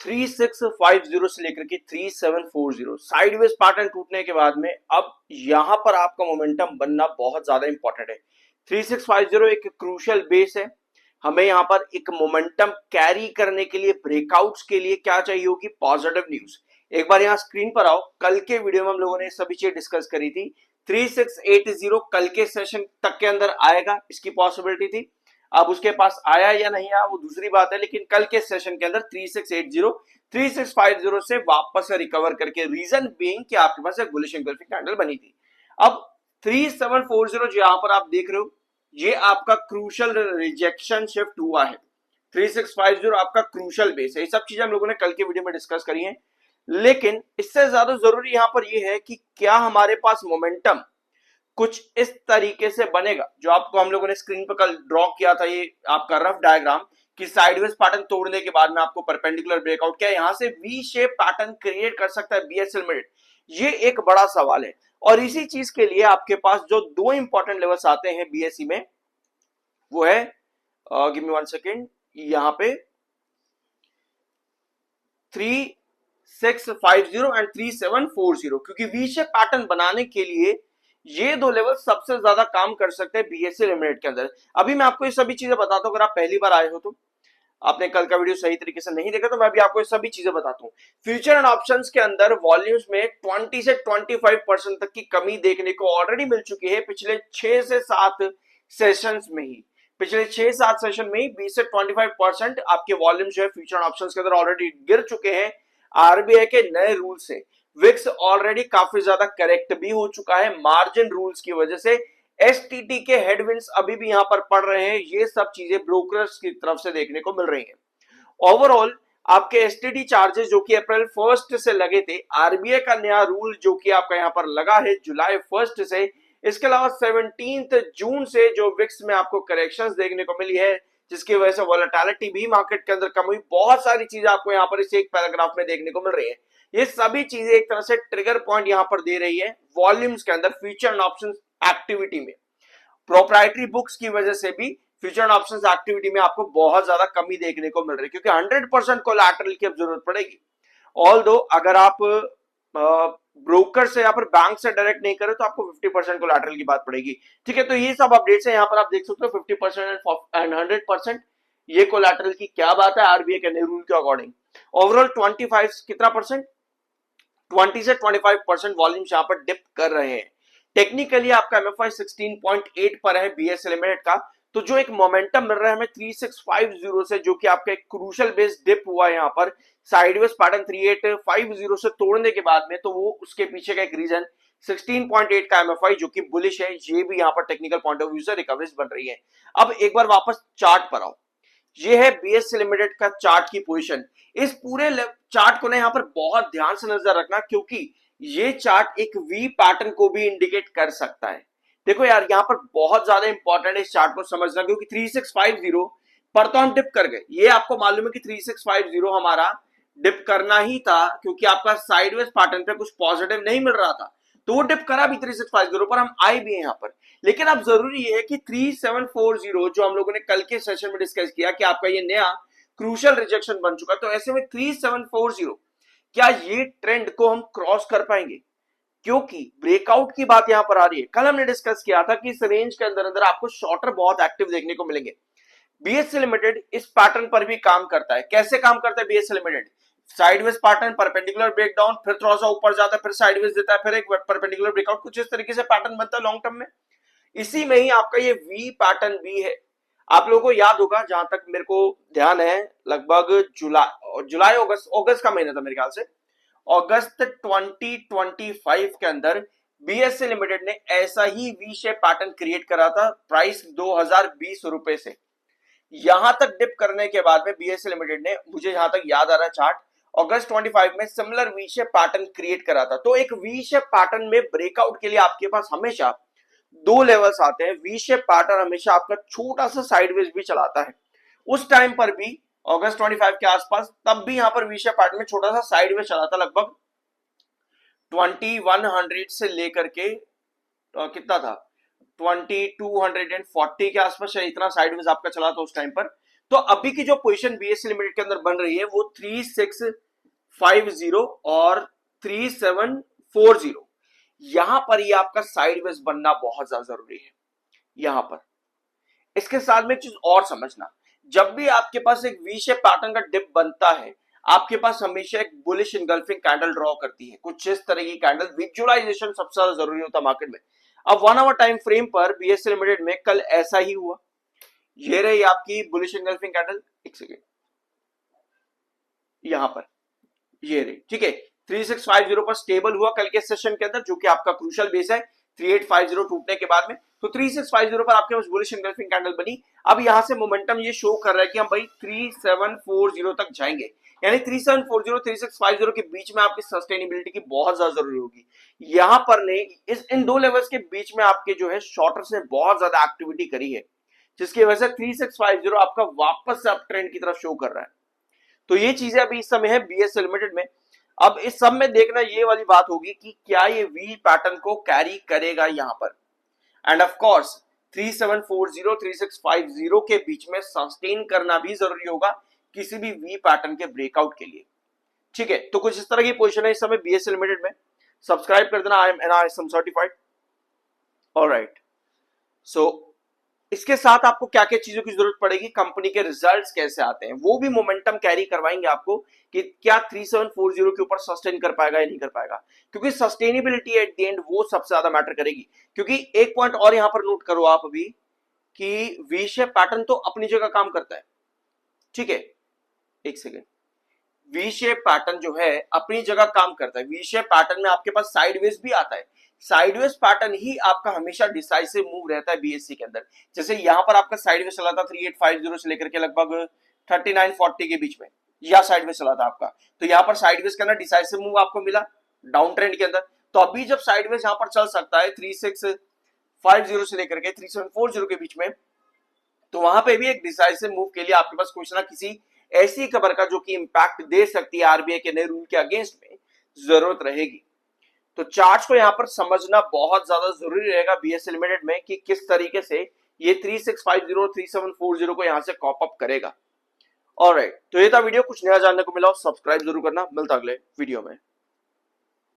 3650 से लेकर के 3740 साइडवेज पैटर्न टूटने के बाद में अब यहां पर आपका मोमेंटम बनना बहुत ज्यादा इंपॉर्टेंट है। 3650 एक क्रूशियल बेस है। हमें यहां पर एक मोमेंटम कैरी करने के लिए, ब्रेकआउट्स के लिए क्या चाहिए होगी? Positive news. एक बार यहां स्क्रीन पर आओ, कल के वीडियो में हम लोगों ने सभी चीज डिस्कस करी थी। 3680 कल के सेशन तक के अंदर आएगा, इसकी पॉसिबिलिटी थी। अब उसके पास आया या नहीं आया वो दूसरी बात है, लेकिन कल के सेशन के अंदर 3680 3650 से वापस से रिकवर करके, रीजन बीइंग कि आपके पास एक बुलिश एंगल्फिंग कैंडल बनी थी। अब 3740 जो यहां पर आप देख रहे हो, ये आपका क्रूशल रिजेक्शन शिफ्ट हुआ है। 3650 आपका क्रूशल बेस है। ये सब चीजें हम लोगों ने कल के वीडियो में डिस्कस करी है, लेकिन इससे ज्यादा जरूरी यहां पर यह है कि क्या हमारे पास मोमेंटम कुछ इस तरीके से बनेगा जो आपको हम लोगों ने स्क्रीन पर कल ड्रॉ किया था। ये आपका रफ डायग्राम कि साइडवेज पैटर्न तोड़ने के बाद में आपको परपेंडिकुलर ब्रेकआउट, क्या यहां से वी शेप पैटर्न क्रिएट कर सकता है बीएसएल मिड? ये एक बड़ा सवाल है। और इसी चीज के लिए आपके पास जो दो इंपॉर्टेंट लेवल्स आते हैं बीएसई में, वो है गिव मी 1 सेकेंड, यहां पे 3650 एंड 3740, क्योंकि वी शेप पैटर्न बनाने के लिए ये दो लेवल सबसे ज्यादा काम कर सकते हैं बीएससी लिमिटेड के अंदर। अभी मैं आपको ये सभी चीजें बताता हूं। अगर आप पहली बार आए हो तो आपने कल का वीडियो सही तरीके से नहीं देखा, तो मैं भी आपको ये सभी चीजें बताता हूं। फ्यूचर एंड ऑप्शंस के अंदर वॉल्यूम्स में 20 से 25% तक की कमी देखने को ऑलरेडी मिल चुकी है पिछले 6 से 7 सेशंस में ही। पिछले 6-7 सेशन में ही 20 से 25% आपके वॉल्यूम जो है फ्यूचर एंड ऑप्शंस के अंदर ऑलरेडी गिर चुके हैं। आरबीआई के नए रूल से विक्स ऑलरेडी काफी ज्यादा करेक्ट भी हो चुका है मार्जिन रूल्स की वजह से। एसटीटी के हेडविंड्स अभी भी यहां पर पड़ रहे हैं। ये सब चीजें ब्रोकर्स की तरफ से देखने को मिल रही हैं। ओवरऑल आपके एसटीटी चार्जेस जो कि अप्रैल 1 से लगे थे, आरबीआई का नया रूल जो कि आपका यहां पर लगा है जुलाई 1 से, इसके अलावा 17 जून से जो विक्स में आपको करेक्शंस देखने को मिली है, जिसकी वजह से वोलेटिलिटी भी मार्केट के अंदर कम हुई। बहुत सारी चीजें आपको यहां पर इस एक पैराग्राफ में देखने को मिल रही है। ये सभी चीजें एक तरह से ट्रिगर पॉइंट यहां पर दे रही है वॉल्यूम्स के अंदर फ्यूचर एंड ऑप्शंस एक्टिविटी में। प्रोप्राइटरी बुक्स की वजह से भी फ्यूचर एंड ऑप्शंस एक्टिविटी में आपको बहुत ज्यादा कमी देखने को मिल रही है, क्योंकि 100% कोलैटरल की अब जरूरत पड़ेगी। ऑल दो अगर आप ब्रोकर से या फिर बैंक से डायरेक्ट नहीं करे तो आपको 50% कोलैटरल की बात पड़ेगी। ठीक है, तो ये सब अपडेट्स है, यहाँ पर आप देख सकते हो 50% एंड 100%। ये कोलैटरल की क्या बात है आरबीआई के नए रूल के अकॉर्डिंग। ओवरऑल 25 कितना परसेंट, 20 से 25% वॉल्यूम यहां पर डिप कर रहे हैं। टेक्निकली आपका एमएफआई 16.8 पर है बीएसएल लिमिटेड का। तो जो एक मोमेंटम मिल रहा है हमें 3650 से, जो कि आपका एक क्रूशियल बेस डिप हुआ है यहां पर साइडवेज पैटर्न 3850 से तोड़ने के बाद में, तो वो उसके पीछे का एक रीजन 16.8 का एमएफआई जो कि बुलिश है, ये भी यहां पर टेक्निकल पॉइंट ऑफ व्यू से रिकवरीज बन रही है। अब एक बार वापस चार्ट पर आओ, ये है बीएससी लिमिटेड का चार्ट की पोजीशन। इस पूरे चार्ट को ना यहां पर बहुत ध्यान से नजर रखना, क्योंकि ये चार्ट एक वी पैटर्न को भी इंडिकेट कर सकता है। देखो यार, यहां पर बहुत ज्यादा इंपॉर्टेंट है इस चार्ट को समझना, क्योंकि 3650 पर तो हम डिप कर गए। ये आपको मालूम है कि 3650 हमारा डिप करना ही था, क्योंकि आपका साइडवेज पैटर्न पे कुछ पॉजिटिव नहीं मिल रहा था, तो वो डिप करा भी 3650 पर, हम आए भी हैं यहां पर। लेकिन अब जरूरी ये है कि 3740 जो हम लोगों ने कल के सेशन में डिस्कस किया कि आपका ये नया क्रूशियल रिजेक्शन बन चुका, तो ऐसे में 3740 क्या ये ट्रेंड को हम क्रॉस कर पाएंगे? क्योंकि ब्रेकआउट की बात यहां पर आ रही है। कल हमने डिस्कस किया था कि इस रेंज के अंदर अंदर आपको शॉर्टर बहुत एक्टिव देखने को मिलेंगे। बीएससी लिमिटेड इस पैटर्न पर भी काम करता है। कैसे काम करता है BSc limited? Sideways pattern, perpendicular breakdown, फिर थोड़ा सा ऊपर जाता है, फिर साइडवेज देता है, फिर एक परपेंडिकुलर ब्रेकआउट, कुछ इस तरीके से पैटर्न बनता है लॉन्ग टर्म में। इसी में ही आपका ये वी पैटर्न भी है। आप लोगों को याद होगा, जहां तक मेरे को ध्यान है, लगभग जुलाई अगस्त का महीना था मेरे ख्याल से, अगस्त 2025 के अंदर बीएससी लिमिटेड ने ऐसा ही वी शेप पैटर्न क्रिएट करा था प्राइस 2020 रुपए से। यहां तक डिप करने के बाद में बीएससी लिमिटेड ने, मुझे जहां तक याद आ रहा है चार्ट, अगस्त 25 में similar V shape pattern create करा था। तो एक वी शेप पैटर्न में ब्रेकआउट के लिए आपके पास हमेशा दो लेवल्स आते हैं। वी शेप पैटर्न हमेशा आपका छोटा सा साइडवेज भी चलाता है। उस टाइम पर भी अगस्त 25 के आसपास, तब भी यहां पर वी शेप पैटर्न में छोटा सा साइडवेज चला था, लगभग 2100 से लेकर के कितना था 2240 के आसपास, इतना साइडवेज आपका चला था उस टाइम पर। तो अभी की जो पोजीशन बीएससी लिमिटेड के अंदर बन रही है वो 3650 और 3740, यहां पर ये आपका साइडवेज बनना बहुत ज्यादा जरूरी है यहां पर। इसके साथ में एक चीज और समझना, जब भी आपके पास एक वी शेप पैटर्न का डिप बनता है, आपके पास हमेशा एक बुलिश इंगल्फिंग कैंडल ड्रॉ करती है, कुछ इस तरह की कैंडल। विजुअलाइजेशन सबसे ज्यादा जरूरी होता है मार्केट में। अब 1 आवर टाइम फ्रेम पर बीएससी लिमिटेड में कल ऐसा ही हुआ, ये रही आपकी बुलिश इंगल्फिंग कैंडल, एक सेकेंड, यहां पर ये रही, ठीक है। 3650 पर स्टेबल हुआ कल के सेशन के अंदर, जो कि आपका क्रूशियल बेस है 3850 टूटने के बाद में। तो 3650 पर आपके पास बुलिश इंगल्फिंग कैंडल बनी। अब यहां से मोमेंटम ये शो कर रहा है कि हम भाई 3740 तक जाएंगे, यानी 3740 3650 के बीच में आपकी सस्टेनेबिलिटी की बहुत ज्यादा जरूरी होगी। यहां पर ने इन दो लेवल्स के बीच में आपके जो है शॉर्टर्स ने बहुत ज्यादा एक्टिविटी करी है, जिसकी वजह से 3650 आपका वापस से अप ट्रेंड की तरफ शो कर रहा है। तो ये चीजें अभी इस समय है बीएससी लिमिटेड में। अब इस सब में देखना ये वाली बात होगी कि क्या ये वी पैटर्न को कैरी करेगा यहां पर, एंड ऑफ कोर्स 3740 3650 के बीच में सस्टेन करना भी जरूरी होगा किसी भी वी पैटर्न के ब्रेकआउट के लिए, ठीक है। तो कुछ इस तरह की पोजीशन है इस समय बीएससी लिमिटेड में। सब्सक्राइब कर देना, आई एम एनआरएसएम सर्टिफाइड। ऑलराइट, सो इसके साथ आपको क्या क्या चीजों की जरूरत पड़ेगी, कंपनी के रिजल्ट्स कैसे आते हैं, वो भी मोमेंटम कैरी करवाएंगे आपको कि क्या 3740 के ऊपर सस्टेन कर पाएगा या नहीं कर पाएगा, क्योंकि सस्टेनेबिलिटी एट द एंड वो सबसे ज्यादा मैटर करेगी। क्योंकि एक पॉइंट और यहां पर नोट करो आप अभी कि वी शेप पैटर्न तो अपनी जगह काम करता है, ठीक है, एक सेकेंड। वी शेप पैटर्न जो है अपनी जगह काम करता है। वी शेप पैटर्न में आपके पास साइडवेज भी आता है, साइडवेज पैटर्न ही आपका हमेशा डिसाइसिव मूव रहता है बीएससी के अंदर। जैसे यहां पर आपका साइडवेज चला था 3850 से लेकर के लगभग 3940 के बीच में, या साइडवेज चला था आपका। तो यहां पर साइडवेज का ना डिसाइसिव मूव आपको मिला डाउन ट्रेंड के अंदर। तो अभी जब साइडवेज यहां पर चल सकता है 3650 से लेकर के 3740 के बीच में, तो वहां पे भी एक डिसाइसिव मूव के लिए आपके पास कुछ ना किसी ऐसी खबर का जो कि इंपैक्ट दे सकती है आरबीआई के नए रूल के अगेंस्ट में जरूरत रहेगी। तो चार्ट को यहां पर समझना बहुत ज्यादा जरूरी रहेगा बीएससी लिमिटेड में कि किस तरीके से ये 3650 3740 को यहां से कॉप अप करेगा। ऑलराइट, तो ये था वीडियो, कुछ नया जानने को मिला हो सब्सक्राइब जरूर करना, मिलता अगले वीडियो में।